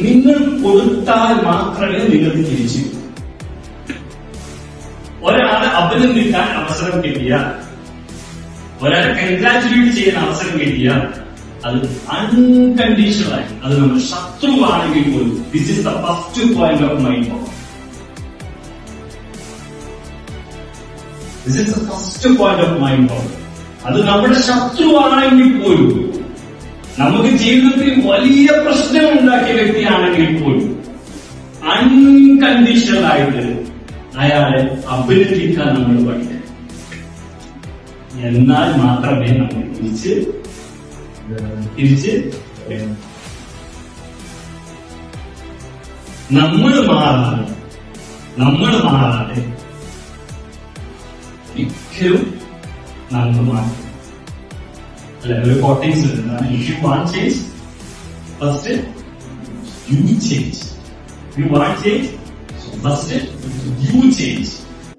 നിങ്ങൾ കൊടുത്താൽ മാത്രമേ നിങ്ങൾക്ക് തിരിച്ചു. ഒരാളെ അഭിനന്ദിക്കാൻ അവസരം കിട്ടിയാൽ, ഒരാളെ കൺഗ്രാറ്റുലേറ്റ് ചെയ്യാൻ അവസരം കിട്ടിയാൽ അത് അൺകണ്ടീഷണലായി, അത് നമ്മുടെ ശത്രുവാണെങ്കിൽ പോലും, this is the first point of mind power. This is the first point of mind power. അത് നമ്മുടെ ശത്രുവാണെങ്കിൽ പോലും, നമുക്ക് ജീവിതത്തിൽ വലിയ പ്രശ്നം ഉണ്ടാക്കിയ വ്യക്തിയാണെങ്കിൽ പോലും അൺകണ്ടീഷണലായിട്ട് അയാളെ അഭിനന്ദിക്കാൻ നമ്മൾ പഠിക്കണം. എന്നാൽ മാത്രമേ നമ്മൾ തിരിച്ച് നമ്മൾ മാറാതെ ഒരിക്കലും നമ്മൾ മാറ്റും. അല്ലെ, ഒരു കോട്ടിങ്സ് ഉണ്ട്, if you want change first U change. You want change first U change.